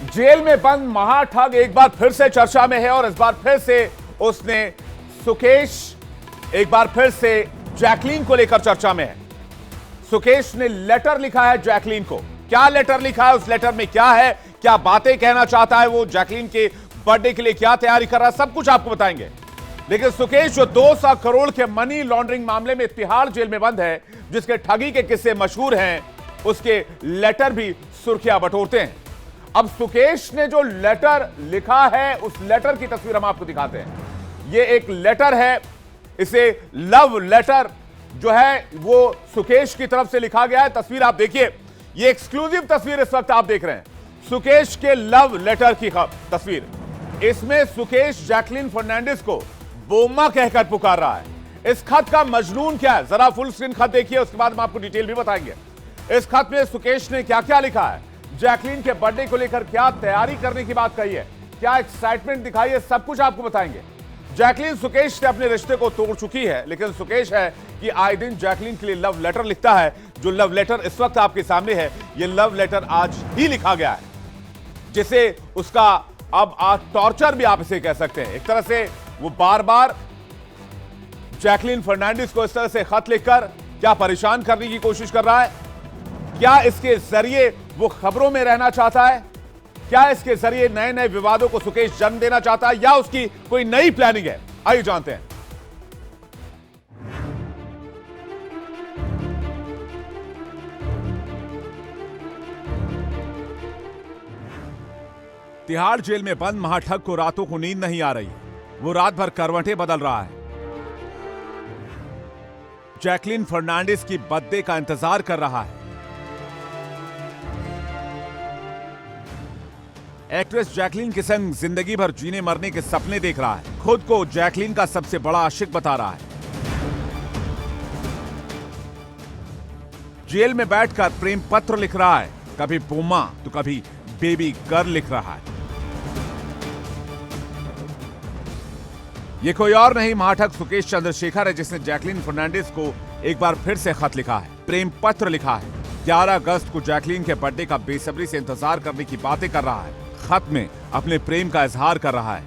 Jail में बंद महाठग एक बार फिर से चर्चा में है और इस बार फिर से उसने सुकेश एक बार फिर से जैकलीन को लेकर चर्चा में है। सुकेश ने लेटर लिखा है जैकलीन को। क्या लेटर लिखा है, उस लेटर में क्या है, क्या बातें कहना चाहता है, वो जैकलीन के बर्थडे के लिए क्या तैयारी कर रहा है, सब कुछ आपको बताएंगे। लेकिन सुकेश जो 200 करोड़ के मनी लॉन्ड्रिंग मामले में तिहाड़ जेल में बंद है, जिसके ठगी के किस्से मशहूर हैं, उसके लेटर भी सुर्खियां बटोरते हैं। अब सुकेश ने जो लेटर लिखा है, उस लेटर की तस्वीर हम आपको दिखाते हैं। ये एक लेटर है, इसे लव लेटर जो है वो सुकेश की तरफ से लिखा गया है। तस्वीर आप देखिए, ये एक्सक्लूसिव तस्वीर इस वक्त आप देख रहे हैं, सुकेश के लव लेटर की तस्वीर। इसमें सुकेश जैकलीन फर्नांडिस को बोमा कहकर पुकार रहा है। इस खत का मजनून क्या है, जरा फुल स्क्रीन खत देखिए, उसके बाद हम आपको डिटेल भी बताएंगे। इस खत में सुकेश ने क्या क्या लिखा है, जैकलीन के बर्थडे को लेकर क्या तैयारी करने की बात कही है, क्या एक्साइटमेंट दिखाई है, सब कुछ आपको बताएंगे। जैकलीन सुकेश से अपने रिश्ते को तोड़ चुकी है, लेकिन सुकेश है कि आए दिन जैकलीन के लिए लव लेटर लिखता है। जो लव लेटर इस वक्त आपके सामने है, यह लव लेटर आज ही लिखा गया है, जिसे उसका अब आज टॉर्चर भी आप इसे कह सकते हैं। एक तरह से वो बार बार जैकलीन फर्नांडिस को इस तरह से खत लिखकर क्या परेशान करने की कोशिश कर रहा है। क्या इसके जरिए वो खबरों में रहना चाहता है, क्या इसके जरिए नए नए विवादों को सुकेश जन्म देना चाहता है, या उसकी कोई नई प्लानिंग है, आइए जानते हैं। तिहाड़ जेल में बंद महाठग को रातों को नींद नहीं आ रही। वो रात भर करवटें बदल रहा है। जैकलीन फर्नांडिस की बर्थडे का इंतजार कर रहा है। एक्ट्रेस जैकलीन के संग जिंदगी भर जीने मरने के सपने देख रहा है। खुद को जैकलीन का सबसे बड़ा आशिक बता रहा है। जेल में बैठकर प्रेम पत्र लिख रहा है, कभी बोमा तो कभी बेबी गर्ल लिख रहा है। ये कोई और नहीं, महाठग सुकेश चंद्रशेखर है, जिसने जैकलीन फर्नांडिस को एक बार फिर से खत लिखा है, प्रेम पत्र लिखा है। 11 अगस्त को जैकलीन के बर्थडे का बेसब्री से इंतजार करने की बातें कर रहा है। खत में अपने प्रेम का इजहार कर रहा है।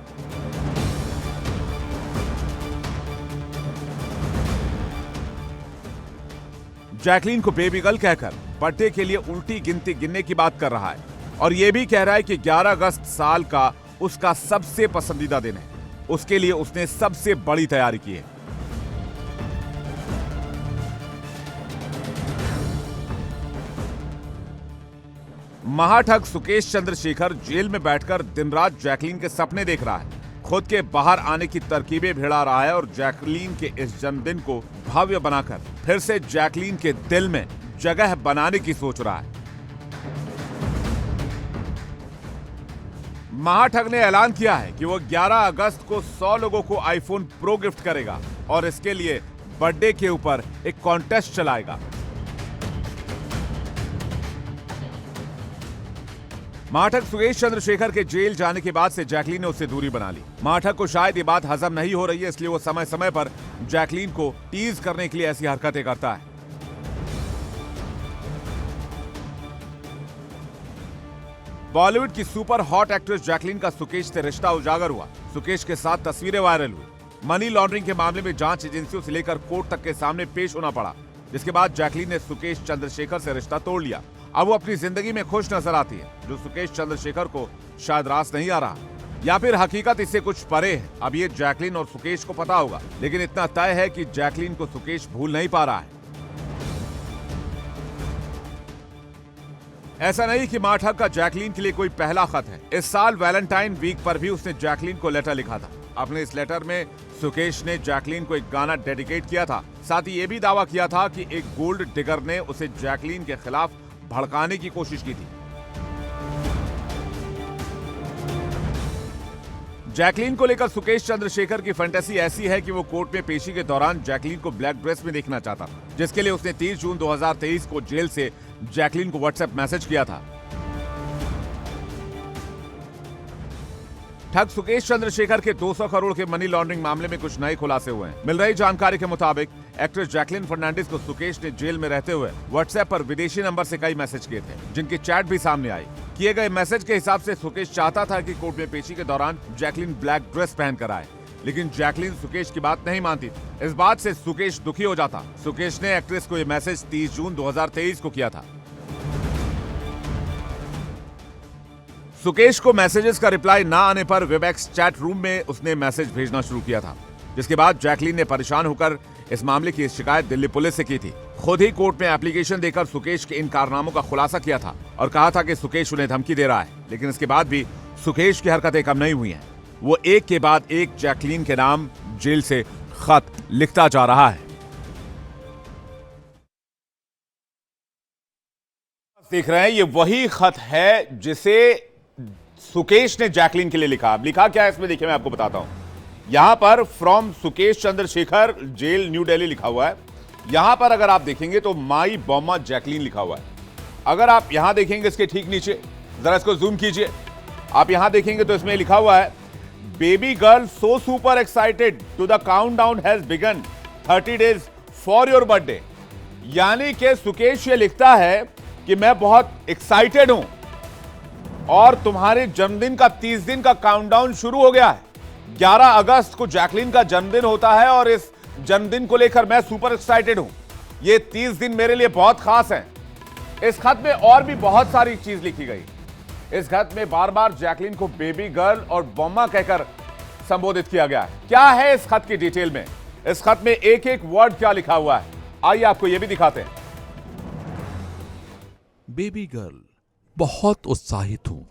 जैकलीन को बेबी गर्ल कहकर बर्थडे के लिए उल्टी गिनती गिनने की बात कर रहा है, और यह भी कह रहा है कि 11 अगस्त साल का उसका सबसे पसंदीदा दिन है। उसके लिए उसने सबसे बड़ी तैयारी की है। महाठग सुकेश चंद्रशेखर जेल में बैठकर दिन रात जैकलीन के सपने देख रहा है। खुद के बाहर आने की तरकीबें भिड़ा रहा है और जैकलीन के इस जन्मदिन को भव्य बनाकर फिर से जैकलीन के दिल में जगह बनाने की सोच रहा है। महाठग ने ऐलान किया है कि वो 11 अगस्त को 100 लोगों को आईफोन प्रो गिफ्ट करेगा और इसके लिए बर्थडे के ऊपर एक कॉन्टेस्ट चलाएगा। महाठग सुकेश चंद्रशेखर के जेल जाने के बाद से जैकलीन ने उससे दूरी बना ली। महाठग को शायद ये बात हजम नहीं हो रही है, इसलिए वो समय समय पर जैकलीन को टीज करने के लिए ऐसी हरकतें करता है। बॉलीवुड की सुपर हॉट एक्ट्रेस जैकलीन का सुकेश से रिश्ता उजागर हुआ। सुकेश के साथ तस्वीरें वायरल हुई। मनी लॉन्ड्रिंग के मामले में जांच एजेंसियों से लेकर कोर्ट तक के सामने पेश होना पड़ा, जिसके बाद जैकलीन ने सुकेश चंद्रशेखर से रिश्ता तोड़ लिया। अब वो अपनी जिंदगी में खुश नजर आती है, जो सुकेश चंद्रशेखर को शायद रास नहीं आ रहा, या फिर हकीकत इससे कुछ परे है। अब ये जैकलीन और सुकेश को पता होगा, लेकिन इतना तय है कि जैकलीन को सुकेश भूल नहीं पा रहा है। ऐसा नहीं कि महाठग का जैकलीन के लिए कोई पहला खत है। इस साल वैलेंटाइन वीक पर भी उसने जैकलीन को लेटर लिखा था। अपने इस लेटर में सुकेश ने जैकलीन को एक गाना डेडिकेट किया था। साथ ही यह भी दावा किया था कि एक गोल्ड डिगर ने उसे जैकलीन के खिलाफ भड़काने की कोशिश की थी। जैकलीन को लेकर सुकेश चंद्रशेखर की फैंटेसी ऐसी है कि वो कोर्ट में पेशी के दौरान जैकलीन को ब्लैक ड्रेस में देखना चाहता था, जिसके लिए उसने 30 जून 2023 को जेल से जैकलीन को व्हाट्सएप मैसेज किया था। ठग सुकेश चंद्रशेखर के 200 करोड़ के मनी लॉन्ड्रिंग मामले में कुछ नए खुलासे हुए हैं। मिल रही जानकारी के मुताबिक एक्ट्रेस जैकलीन फर्नांडिस को सुकेश ने जेल में रहते हुए व्हाट्सएप पर विदेशी नंबर से कई मैसेज किए थे, जिनकी चैट भी सामने आई। किए गए मैसेज के हिसाब से सुकेश चाहता था कि कोर्ट में पेशी के दौरान जैकलीन ब्लैक ड्रेस पहनकर आए, लेकिन जैकलीन सुकेश की बात नहीं मानती। इस बात से सुकेश दुखी हो जाता। सुकेश ने एक्ट्रेस को यह मैसेज 30 जून 2023 को किया था। सुकेश को मैसेजेस का रिप्लाई ना आने पर वेबएक्स चैट रूम में उसने मैसेज भेजना शुरू किया था, जिसके बाद जैकलीन ने परेशान होकर इस मामले की शिकायत दिल्ली पुलिस से की थी। खुद ही कोर्ट में एप्लीकेशन देकर सुकेश के इन कारनामों का खुलासा किया था और कहा था कि सुकेश उन्हें धमकी दे रहा है, लेकिन इसके बाद भी सुकेश की हरकतें कम नहीं हुई हैं। वो एक के बाद एक जैकलीन के नाम जेल से खत लिखता जा रहा है। देख रहे हैं, ये वही खत है जिसे सुकेश ने जैकलीन के लिए लिखा। लिखा क्या है इसमें देखिए, मैं आपको बताता हूं। यहां पर from Sukesh Chandrashekhar, jail New Delhi लिखा हुआ है। यहां पर अगर आप देखेंगे तो माई बॉम्मा जैकलीन लिखा हुआ है। अगर आप यहां देखेंगे इसके ठीक नीचे, जरा इसको जूम कीजिए, आप यहां देखेंगे तो इसमें लिखा हुआ है baby girl so super excited to the countdown has begun 30 days for your birthday. यानी कि सुकेश ये लिखता है कि मैं बहुत एक्साइटेड हूं और तुम्हारे जन्मदिन का 30 दिन का काउंटडाउन शुरू हो गया है। 11 अगस्त को जैकलीन का जन्मदिन होता है और इस जन्मदिन को लेकर मैं सुपर एक्साइटेड हूं। ये 30 दिन मेरे लिए बहुत खास हैं। इस खत में और भी बहुत सारी चीज लिखी गई। इस खत में बार बार जैकलीन को बेबी गर्ल और बॉम्मा कहकर संबोधित किया गया है। क्या है इस खत की डिटेल में, इस खत में एक एक वर्ड क्या लिखा हुआ है, आइए आपको यह भी दिखाते हैं। बेबी गर्ल, बहुत उत्साहित हूं।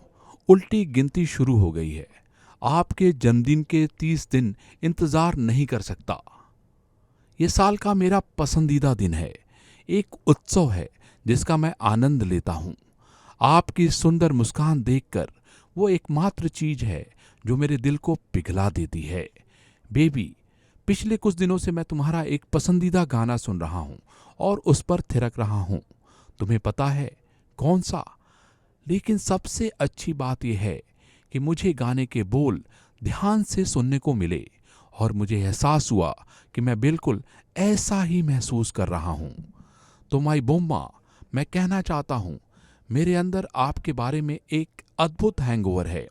उल्टी गिनती शुरू हो गई है। आपके जन्मदिन के 30 दिन इंतजार नहीं कर सकता। ये साल का मेरा पसंदीदा दिन है, एक उत्सव है जिसका मैं आनंद लेता हूं। आपकी सुंदर मुस्कान देखकर वो एकमात्र चीज है जो मेरे दिल को पिघला देती है। बेबी, पिछले कुछ दिनों से मैं तुम्हारा एक पसंदीदा गाना सुन रहा हूं और उस पर थिरक रहा हूं। तुम्हें पता है कौन सा? लेकिन सबसे अच्छी बात यह है कि मुझे गाने के बोल ध्यान से सुनने को मिले और मुझे एहसास हुआ कि मैं बिल्कुल ऐसा ही महसूस कर रहा हूं। तो माई बोम्मा, मैं कहना चाहता हूं, मेरे अंदर आपके बारे में एक अद्भुत हैंगओवर है।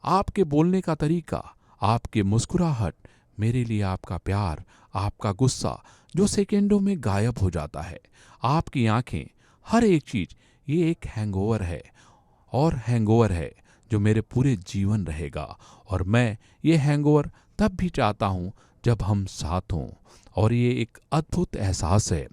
आपके बोलने का तरीका, आपके मुस्कुराहट, मेरे लिए आपका प्यार, आपका गुस्सा जो सेकेंडों में गायब हो जाता है, आपकी आंखें, हर एक चीज, ये एक हैंगओवर है और हैंगओवर है जो मेरे पूरे जीवन रहेगा। और मैं ये हैंगओवर तब भी चाहता हूं जब हम साथ हों। और ये एक अद्भुत एहसास है।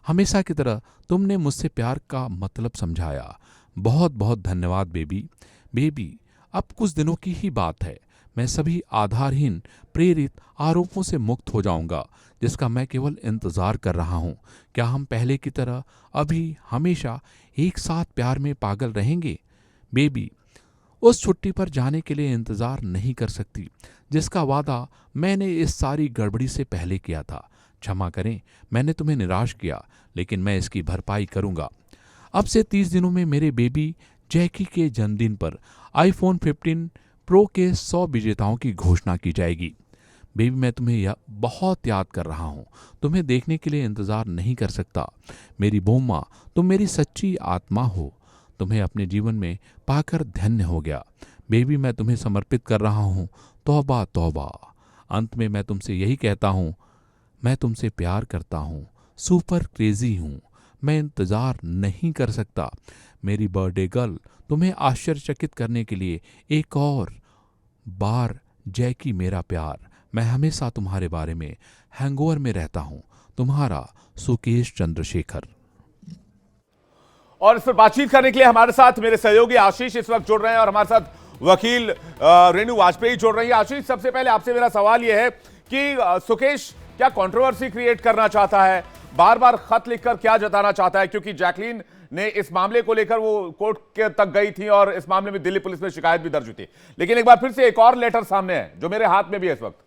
हमेशा की तरह तुमने मुझसे प्यार का मतलब समझाया। बहुत बहुत धन्यवाद बेबी। बेबी, अब कुछ दिनों की ही बात है, मैं सभी आधारहीन प्रेरित आरोपों से मुक्त हो जाऊंगा जिसका मैं केवल इंतजार कर रहा हूं। क्या हम पहले की तरह अभी हमेशा एक साथ प्यार में पागल रहेंगे? बेबी, उस छुट्टी पर जाने के लिए इंतजार नहीं कर सकती जिसका वादा मैंने इस सारी गड़बड़ी से पहले किया था। क्षमा करें, मैंने तुम्हें निराश किया, लेकिन मैं इसकी भरपाई करूंगा। अब से 30 दिनों में मेरे बेबी जैकी के जन्मदिन पर आईफोन 15 प्रो के 100 विजेताओं की घोषणा की जाएगी। बेबी, मैं तुम्हें बहुत याद कर रहा हूँ। तुम्हें देखने के लिए इंतजार नहीं कर सकता। मेरी बोम्मा, तुम मेरी सच्ची आत्मा हो। तुम्हें अपने जीवन में पाकर धन्य हो गया। बेबी, मैं तुम्हें समर्पित कर रहा हूँ। तौबा तौबा। अंत में मैं तुमसे यही कहता हूँ, मैं तुमसे प्यार करता हूँ, सुपर क्रेजी हूँ। मैं इंतजार नहीं कर सकता। मेरी बर्थडे गर्ल, तुम्हें आश्चर्यचकित करने के लिए एक और बार जैकी मेरा प्यार। मैं हमेशा तुम्हारे बारे में हैंगओवर में रहता हूं। तुम्हारा सुकेश चंद्रशेखर। और इस पर बातचीत करने के लिए हमारे साथ मेरे सहयोगी आशीष इस वक्त जुड़ रहे हैं और हमारे साथ वकील रेणु वाजपेयी जुड़ रही है। आशीष, सबसे पहले आपसे मेरा सवाल यह है कि सुकेश क्या कंट्रोवर्सी क्रिएट करना चाहता है? बार बार खत लिखकर क्या जताना चाहता है? क्योंकि जैकलीन ने इस मामले को लेकर वो कोर्ट के तक गई थी और इस मामले में दिल्ली पुलिस में शिकायत भी दर्ज हुई थी। लेकिन एक बार फिर से एक और लेटर सामने है जो मेरे हाथ में भी है इस वक्त।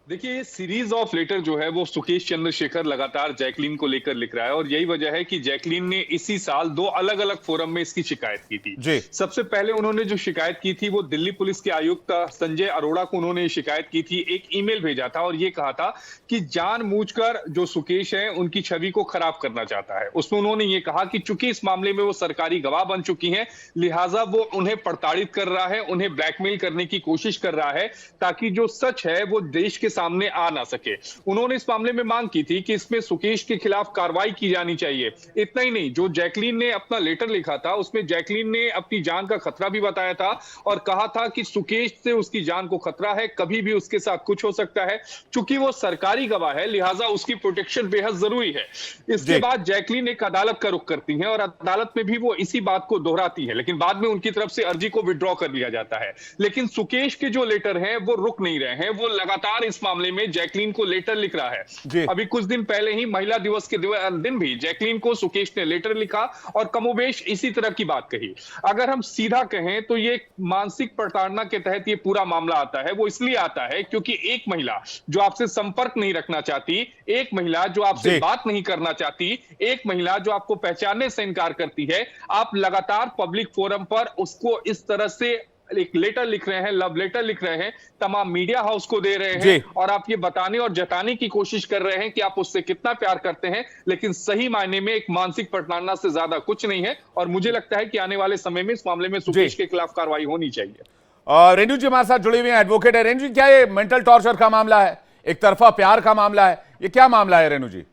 देखिए, ये सीरीज ऑफ लेटर जो है वो सुकेश चंद्रशेखर लगातार जैकलीन को लेकर लिख रहा है और यही वजह है कि जैकलीन ने इसी साल 2 अलग-अलग फोरम में इसकी शिकायत की थी। जी। सबसे पहले उन्होंने जो शिकायत की थी वो दिल्ली पुलिस के आयुक्त संजय अरोड़ा को उन्होंने शिकायत की थी, एक ईमेल भेजा था और ये कहा था कि जानबूझकर जो सुकेश है उनकी छवि को खराब करना चाहता है। उसमें उन्होंने ये कहा कि चूंकि इस मामले में वो सरकारी गवाह बन चुकी हैं, लिहाजा वो उन्हें प्रताड़ित कर रहा है, उन्हें ब्लैकमेल करने की कोशिश कर रहा है ताकि जो सच है वो देश के सामने आ ना सके। उन्होंने इस मामले में मांग की थी कि इसमें सुकेश के खिलाफ कार्रवाई की जानी चाहिए। इतना ही नहीं, जो जैकलीन ने अपना लेटर लिखा था उसमें जैकलीन ने अपनी जान का खतरा भी बताया था और कहा था कि सुकेश से उसकी जान को खतरा है, कभी भी उसके साथ कुछ हो सकता है। चूंकि वो सरकारी गवाह है, लिहाजा उसकी प्रोटेक्शन बेहद जरूरी है। इसके बाद जैकलीन एक अदालत का रुख करती है और अदालत में भी वो इसी बात को दोहराती है, लेकिन बाद में उनकी तरफ से अर्जी को विड्रॉ कर लिया जाता है। लेकिन सुकेश के जो लेटर हैं वो रुक नहीं रहे हैं, वो लगातार इस मामले में जैकलीन को लेटर लिख रहा है। अभी कुछ दिन पहले ही महिला दिवस के दिन भी जैकलीन को सुकेश ने लेटर लिखा और कमोबेश इसी तरह की बात कही। अगर हम सीधा कहें तो ये मानसिक प्रताड़ना के तहत ये पूरा मामला आता है। वो इसलिए आता है क्योंकि एक महिला जो आपसे संपर्क नहीं रखना चाहती, एक महिला जो आपसे बात नहीं करना चाहती, एक महिला जो आपको पहचानने से इनकार करती है, आप लगातार पब्लिक फोरम पर उसको इस तरह से एक लेटर लिख रहे हैं, लव लेटर लिख रहे हैं, तमाम मीडिया हाउस को दे रहे हैं और आप ये बताने और जताने की कोशिश कर रहे हैं कि आप उससे कितना प्यार करते हैं, लेकिन सही मायने में एक मानसिक प्रताड़ना से ज्यादा कुछ नहीं है। और मुझे लगता है कि आने वाले समय में इस मामले में सुकेश के खिलाफ कार्रवाई होनी चाहिए। रेणु जी हमारे साथ जुड़े हुए हैं, एडवोकेट है। रेणु जी, क्या ये मेंटल टॉर्चर का मामला है, एक तरफा प्यार का मामला है, ये क्या मामला है रेणु जी?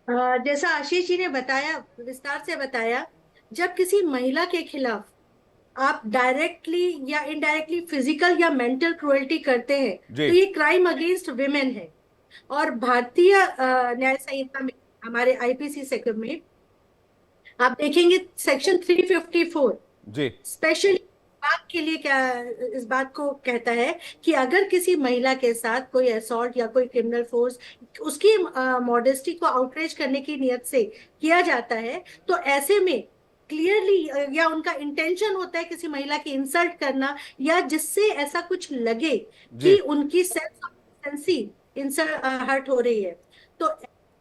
जैसा आशीष जी ने बताया, विस्तार से बताया, जब किसी महिला के खिलाफ आप डायरेक्टली या इनडायरेक्टली फिजिकल या मेंटल क्रुएल्टी करते हैं तो ये क्राइम अगेंस्ट विमेन है। और भारतीय न्याय संहिता में, हमारे आईपीसी सेक्टर में आप देखेंगे सेक्शन 354 जी स्पेशली बात के लिए क्या इस बात को कहता है कि अगर किसी महिला के साथ कोई असॉल्ट या कोई क्रिमिनल फोर्स उसकी मॉडेस्टी को आउटरीच करने की नियत से किया जाता है तो ऐसे में क्लियरली या उनका इंटेंशन होता है किसी महिला की इंसल्ट करना या जिससे ऐसा कुछ लगे कि उनकी सेंस इंसल्ट हर्ट हो रही है, तो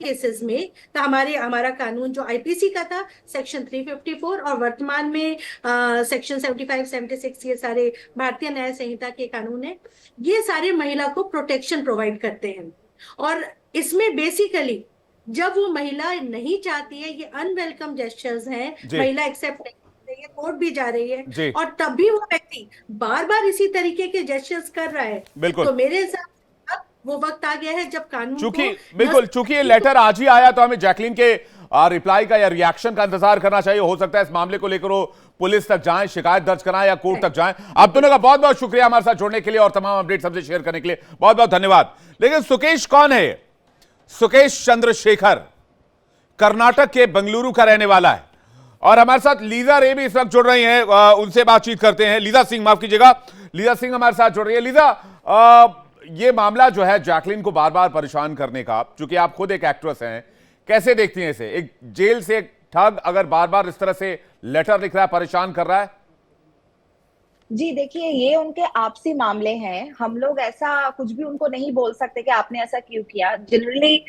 केसेस में तो हमारा कानून जो आईपीसी का था सेक्शन 354 और वर्तमान में सेक्शन 75, 76 ये सारे भारतीय न्याय संहिता के कानून है, ये सारे महिला को प्रोटेक्शन प्रोवाइड करते हैं। और इसमें बेसिकली जब वो महिला नहीं चाहती है, ये अनवेलकम जेस्चर्स हैं, महिला एक्सेप्ट नहीं कर रही है, कोर्ट भी जा रही है और तब भी वो व्यक्ति बार बार इसी तरीके के जेस्चर्स कर रहा है, तो मेरे हिसाब से वो वक्त आ गया है जब कानून चूंकि ये लेटर आज ही आया तो हमें जैकलीन के रिप्लाई का या रिएक्शन का इंतजार करना चाहिए। हो सकता है इस मामले को लेकर वो पुलिस तक जाएं, शिकायत दर्ज कराएं या कोर्ट तक जाएं। आप दोनों का बहुत बहुत शुक्रिया हमारे साथ जुड़ने के लिए और तमाम अपडेट हमसे शेयर करने के लिए बहुत बहुत धन्यवाद। लेकिन सुकेश कौन है? सुकेश चंद्रशेखर कर्नाटक के बेंगलुरु का रहने वाला है और हमारे साथ लीजा रे भी इस वक्त जुड़ रही हैं, उनसे बातचीत करते हैं। लीजा सिंह, माफ कीजिएगा, लीजा सिंह हमारे साथ जुड़ रही है। लीजा, ये मामला जो है जैकलीन को बार बार परेशान करने का, चूंकि आप खुद एक एक्ट्रेस हैं, कैसे देखती हैं इसे? एक जेल से एक ठग अगर बार बार इस तरह से लेटर लिख रहा है, परेशान कर रहा है। जी देखिए, ये उनके आपसी मामले हैं। हम लोग ऐसा कुछ भी उनको नहीं बोल सकते कि आपने ऐसा क्यों किया। जनरली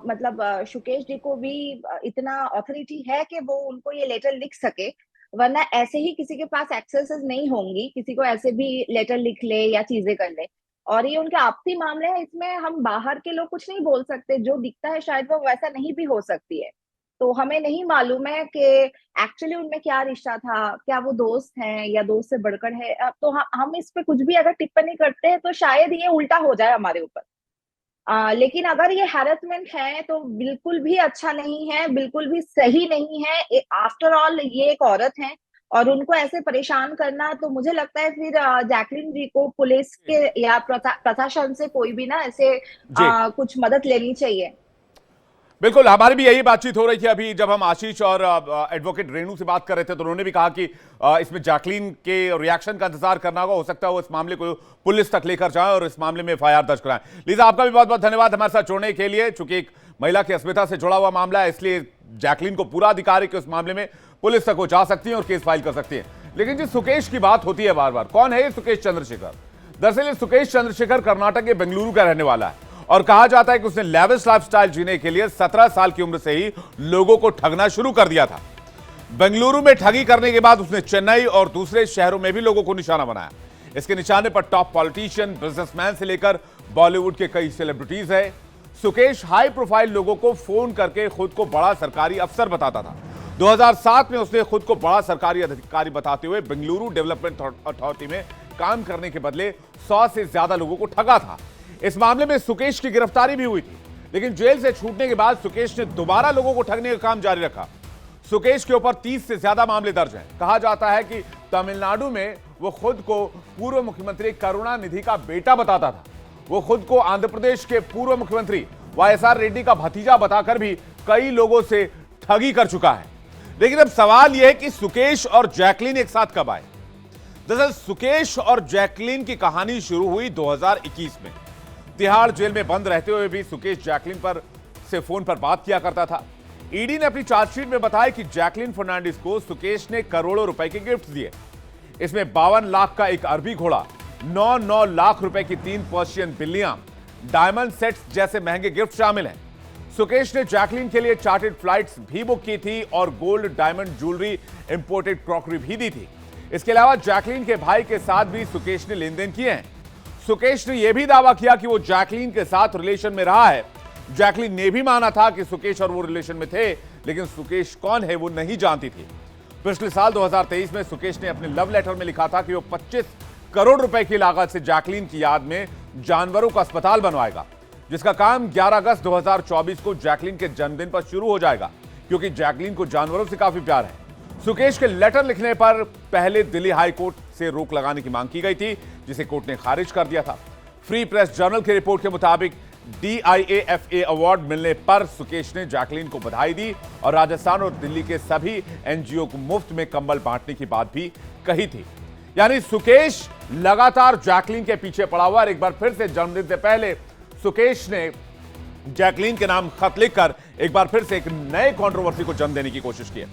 मतलब सुकेश जी को भी इतना अथॉरिटी है कि वो उनको ये लेटर लिख सके, वरना ऐसे ही किसी के पास एक्सेसेस नहीं होंगी, किसी को ऐसे भी लेटर लिख ले या चीजें कर ले। और ये उनके आपसी मामले हैं, इसमें हम बाहर के लोग कुछ नहीं बोल सकते। जो दिखता है शायद वो वैसा नहीं भी हो सकती है, तो हमें नहीं मालूम है कि एक्चुअली उनमें क्या रिश्ता था, क्या वो दोस्त हैं या दोस्त से बढ़कर है। तो हम इस पे कुछ भी अगर टिप्पणी करते हैं तो शायद ये उल्टा हो जाए हमारे ऊपर। लेकिन अगर ये हैरेसमेंट है तो बिल्कुल भी अच्छा नहीं है, बिल्कुल भी सही नहीं है। आफ्टर ऑल ये एक औरत है और उनको ऐसे परेशान करना, तो मुझे लगता है फिर जैकलीन जी को पुलिस के या प्रशासन से कोई भी ना ऐसे कुछ मदद लेनी चाहिए। बिल्कुल, हमारी भी यही बातचीत हो रही थी अभी जब हम आशीष और एडवोकेट रेणु से बात कर रहे थे, तो उन्होंने भी कहा कि इसमें जैकलीन के रिएक्शन का इंतजार करना होगा। हो सकता है वो इस मामले को पुलिस तक लेकर जाए और इस मामले में एफआईआर दर्ज कराएं। लीजा, आपका भी बहुत बहुत धन्यवाद हमारे साथ जुड़ने के लिए। चूंकि एक महिला की अस्मिता से जुड़ा हुआ मामला है, इसलिए जैकलीन को पूरा अधिकार है कि उस मामले में पुलिस तक वो जा सकती है और केस फाइल कर सकती है। लेकिन जिस सुकेश की बात होती है बार बार, कौन है ये सुकेश चंद्रशेखर? दरअसल ये सुकेश चंद्रशेखर कर्नाटक के बेंगलुरु का रहने वाला है और कहा जाता है कि उसने लेविश लाइफस्टाइल जीने के लिए 17 साल की उम्र से ही लोगों को ठगना शुरू कर दिया था। बेंगलुरु में ठगी करने के बाद उसने चेन्नई और दूसरे शहरों में भी लोगों को निशाना बनाया। इसके निशाने पर टॉप पॉलिटिशियन, बिजनेसमैन से लेकर बॉलीवुड के कई सेलिब्रिटीज है। सुकेश हाई प्रोफाइल लोगों को फोन करके खुद को बड़ा सरकारी अफसर बताता था। 2007 में उसने खुद को बड़ा सरकारी अधिकारी बताते हुए बेंगलुरु डेवलपमेंट अथॉरिटी में काम करने के बदले 100 से ज्यादा लोगों को ठगा था। इस मामले में सुकेश की गिरफ्तारी भी हुई थी, लेकिन जेल से छूटने के बाद सुकेश ने दोबारा लोगों को ठगने का काम जारी रखा। सुकेश के ऊपर 30 से ज्यादा मामले दर्ज हैं। कहा जाता है कि तमिलनाडु में वो खुद को पूर्व मुख्यमंत्री करुणानिधि का बेटा बताता था। वो खुद को आंध्र प्रदेश के पूर्व मुख्यमंत्री वाईएसआर रेड्डी का भतीजा बताकर भी कई लोगों से ठगी कर चुका है। लेकिन अब सवाल यह है कि सुकेश और जैकलीन एक साथ कब आए। दरअसल सुकेश और जैकलीन की कहानी शुरू हुई 2021 में। तिहाड़ जेल में बंद रहते हुए भी सुकेश जैकलीन से फोन पर बात किया करता था। ईडी ने अपनी चार्जशीट में बताया कि जैकलीन फर्नांडिस को सुकेश ने करोड़ों रुपए के गिफ्ट दिए। इसमें 52 लाख का एक अरबी घोड़ा, 9 लाख रुपए की 3 पर्शियन बिल्लियां, डायमंड सेट्स जैसे महंगे गिफ्ट शामिल हैं। सुकेश ने जैकलीन के लिए चार्टर्ड फ्लाइट्स भी बुक की थी और gold, diamond jewellery, imported crockery भी दी थी। इसके अलावा जैकलीन के भाई के साथ भी सुकेश ने लेन देन किए हैं। सुकेश ने यह भी दावा किया कि वो जैकलीन के साथ रिलेशन में रहा है। जैकलीन ने भी माना था कि सुकेश और वो रिलेशन में थे, लेकिन सुकेश कौन है वो नहीं जानती थी। पिछले साल 2023 में सुकेश ने अपने लव लेटर में लिखा था कि वो 25 करोड़ रुपए की लागत से जैकलीन की याद में जानवरों का अस्पताल बनवाएगा, जिसका काम 11 अगस्त 2024 को जैकलीन के जन्मदिन पर शुरू हो जाएगा, क्योंकि जैकलीन को जानवरों से काफी प्यार है। सुकेश के लेटर लिखने पर पहले दिल्ली हाई कोर्ट से रोक लगाने की मांग की गई थी, जिसे कोर्ट ने खारिज कर दिया था। फ्री प्रेस जर्नल की रिपोर्ट के मुताबिक DIAFA अवार्ड मिलने पर सुकेश ने जैकलीन को बधाई दी और राजस्थान और दिल्ली के सभी NGO को मुफ्त में कंबल बांटने की बात भी कही थी। यानी सुकेश लगातार जैकलीन के पीछे पड़ा हुआ। और एक बार फिर से जन्मदिन से पहले सुकेश ने जैकलीन के नाम खत लिखकर एक बार फिर से एक नए कंट्रोवर्सी को जन्म देने की कोशिश की है।